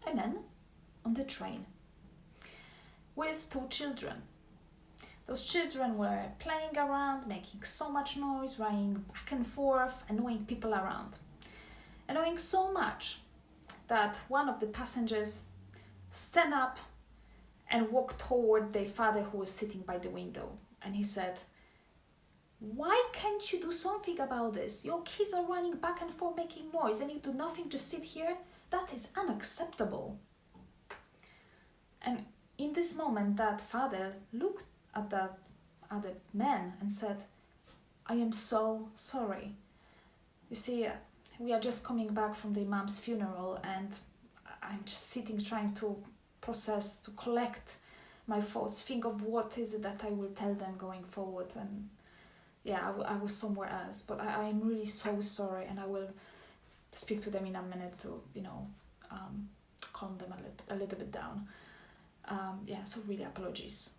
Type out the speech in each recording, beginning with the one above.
a man on the train with 2 children. Those children were playing around, making so much noise, running back and forth, annoying people around. Annoying so much that one of the passengers stand up and walk toward their father who was sitting by the window. And he said, "Why can't you do something about this? Your kids are running back and forth making noise and you do nothing, just sit here? That is unacceptable." And in this moment, that father looked at the other man and said, "I am so sorry. You see, we are just coming back from the mom's funeral and I'm just sitting trying to process, to collect my thoughts, think of what is it that I will tell them going forward. And yeah, I was somewhere else, but I'm really so sorry, and I will speak to them in a minute to, calm them a little bit down. So really apologies."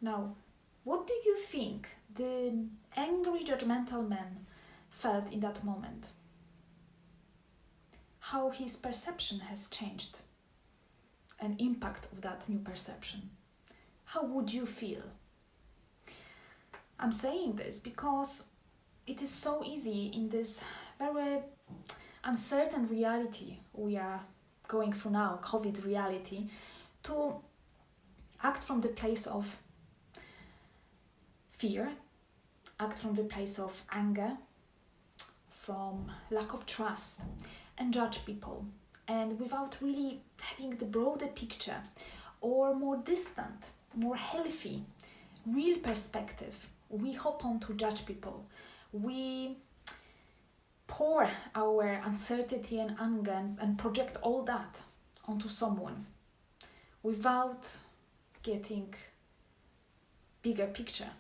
Now, what do you think the angry, judgmental man felt in that moment? How his perception has changed, an impact of that new perception. How would you feel? I'm saying this because it is so easy in this very uncertain reality we are going through now, COVID reality, to act from the place of fear, act from the place of anger, from lack of trust, and judge people. And without really having the broader picture or more distant, more healthy, real perspective, we hop on to judge people. We pour our uncertainty and anger and project all that onto someone without getting bigger picture.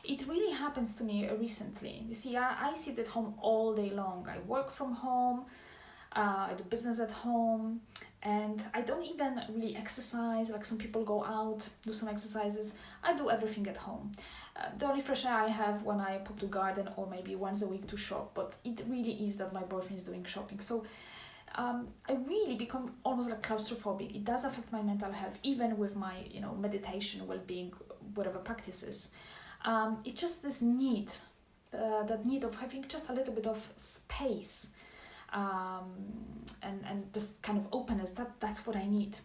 It really happens to me recently. You see, I sit at home all day long. I work from home, I do business at home, and I don't even really exercise. Like some people go out, do some exercises. I do everything at home. The only fresh air I have when I pop to garden or maybe once a week to shop, but it really is that my boyfriend is doing shopping. So I really become almost like claustrophobic. It does affect my mental health, even with my meditation, well-being, whatever practices. It's just this need, that need of having just a little bit of space, and just kind of openness. That's what I need.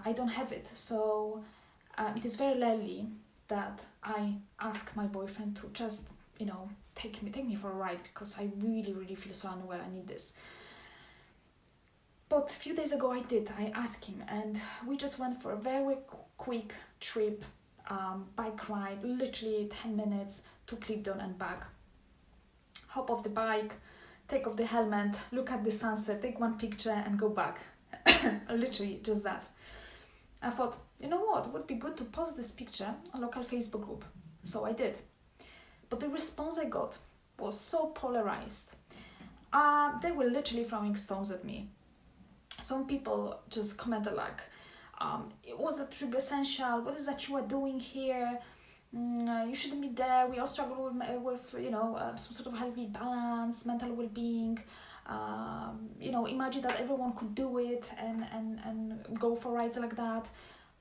I don't have it, so it is very rarely that I ask my boyfriend to just take me for a ride, because I really feel so unwell. I need this. But a few days ago I did. I asked him, and we just went for a very quick trip, bike ride, literally 10 minutes to Clifton and back. Hop off the bike, take off the helmet, look at the sunset, take one picture and go back. Literally just that. I thought, you know what, it would be good to post this picture on local Facebook group. So I did. But the response I got was so polarized. They were literally throwing stones at me. Some people just commented like, was that trip essential? What is that you are doing here? You shouldn't be there. We all struggle with some sort of healthy balance, mental well-being. Imagine that everyone could do it and go for rides like that.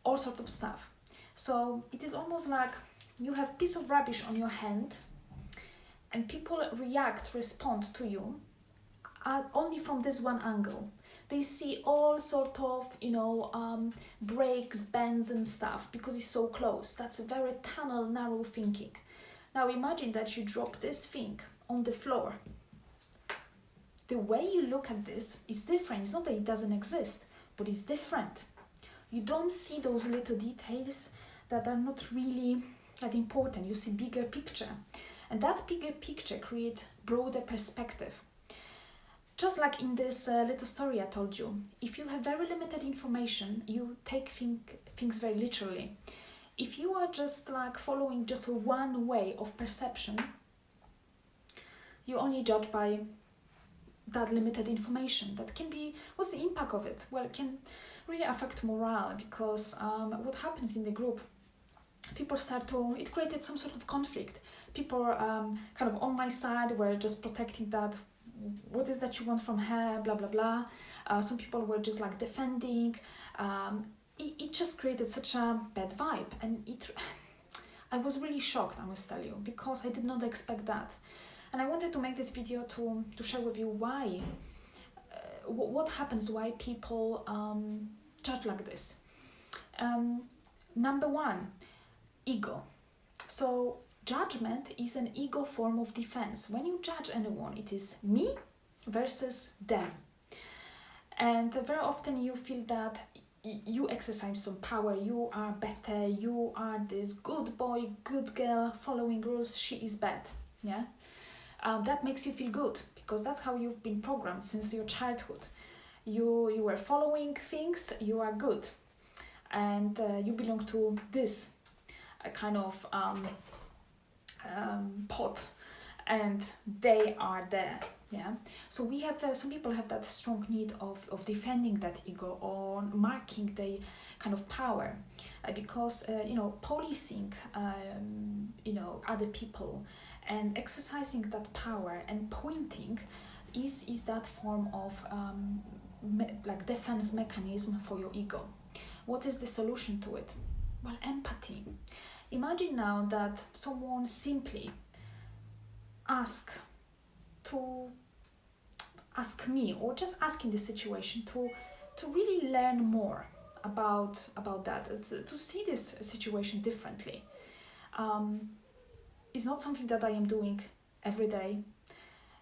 All sort of stuff. So it is almost like you have a piece of rubbish on your hand, and people respond to you only from this one angle. They see all sort of, breaks, bends and stuff because it's so close. That's a very tunnel, narrow thinking. Now imagine that you drop this thing on the floor. The way you look at this is different. It's not that it doesn't exist, but it's different. You don't see those little details that are not really that important. You see bigger picture. And that bigger picture creates broader perspective. Just like in this little story I told you, if you have very limited information, you take things very literally. If you are just like following just one way of perception, you only judge by that limited information. That can be, what's the impact of it? Well, it can really affect morale, because what happens in the group, people it created some sort of conflict. People kind of on my side were just protecting that what is that you want from her, blah, blah, blah. Some people were just like defending. It just created such a bad vibe, and I was really shocked, I must tell you, because I did not expect that. And I wanted to make this video to share with you why, what happens, why people judge like this. Number one, ego. So judgment is an ego form of defense. When you judge anyone, it is me versus them. And very often you feel that you exercise some power, you are better, you are this good boy, good girl, following rules, she is bad. Yeah, that makes you feel good, because that's how you've been programmed since your childhood. You were following things, you are good, and you belong to this kind of pot, and they are there. Yeah, so we have some people have that strong need of defending that ego, or marking the kind of power, because policing other people and exercising that power and pointing is that form of like defense mechanism for your ego. What is the solution to it? Well, empathy. Imagine now that someone simply ask me, or just asking the situation to really learn more about that, to see this situation differently. It's not something that I am doing every day.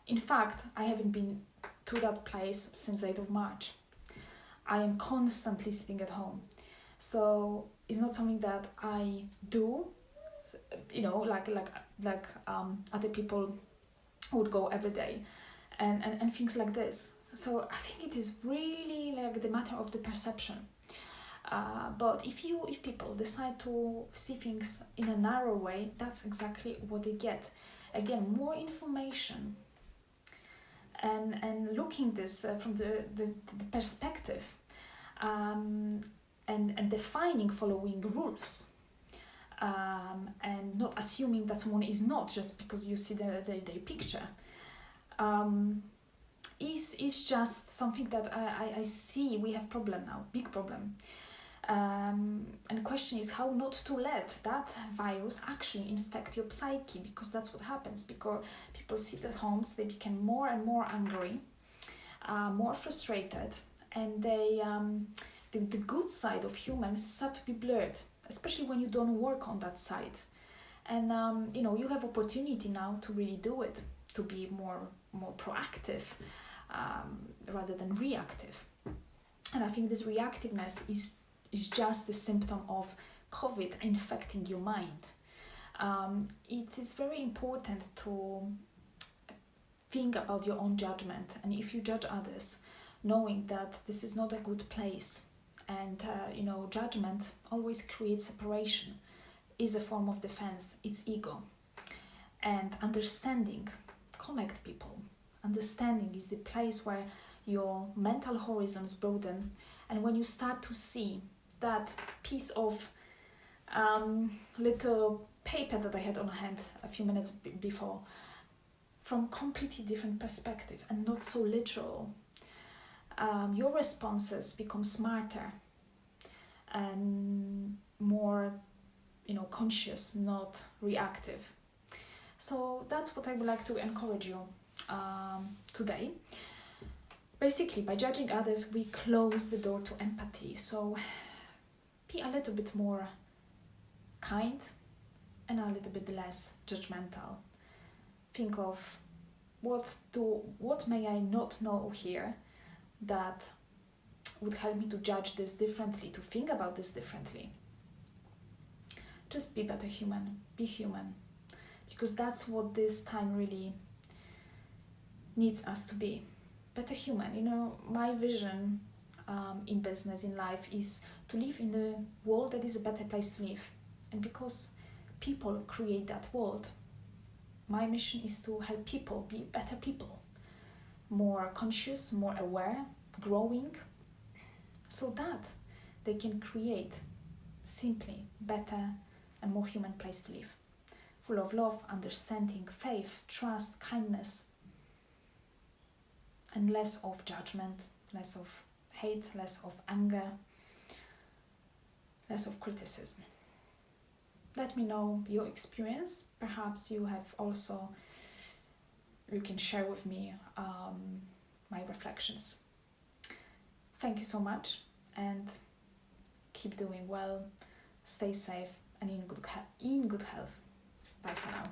In fact, I haven't been to that place since 8th of March. I am constantly sitting at home. So it's not something that I do, like other people would go every day, and things like this. So I think it is really like the matter of the perception. But if people decide to see things in a narrow way, that's exactly what they get. Again, more information, and looking this from the perspective, and defining following rules, and not assuming that someone is not just because you see their picture, is just something that I see we have problem now, big problem. And the question is how not to let that virus actually infect your psyche, because that's what happens. Because people sit at homes, they become more and more angry, more frustrated, and they the good side of humans start to be blurred, especially when you don't work on that side. And you have opportunity now to really do it, to be more proactive rather than reactive. And I think this reactiveness is just a symptom of COVID infecting your mind. It is very important to think about your own judgment, and if you judge others, knowing that this is not a good place, and judgment always creates separation, is a form of defense, it's ego. And understanding connect people. Understanding is the place where your mental horizons broaden, and when you start to see that piece of little paper that I had on hand a few minutes before from completely different perspective and not so literal, your responses become smarter and more conscious, not reactive. So that's what I would like to encourage you today. Basically, by judging others, we close the door to empathy. So be a little bit more kind and a little bit less judgmental. Think of what may I not know here that would help me to judge this differently, to think about this differently. Just be better human, be human, because that's what this time really needs us to be. Better human. My vision in business, in life, is to live in a world that is a better place to live. And because people create that world, my mission is to help people be better people, more conscious, more aware, growing, so that they can create simply better and more human place to live, full of love, understanding, faith, trust, kindness, and less of judgment, less of hate, less of anger, less of criticism. Let me know your experience. Perhaps you have also, you can share with me my reflections. Thank you so much, and keep doing well, stay safe, and in good health. Bye for now.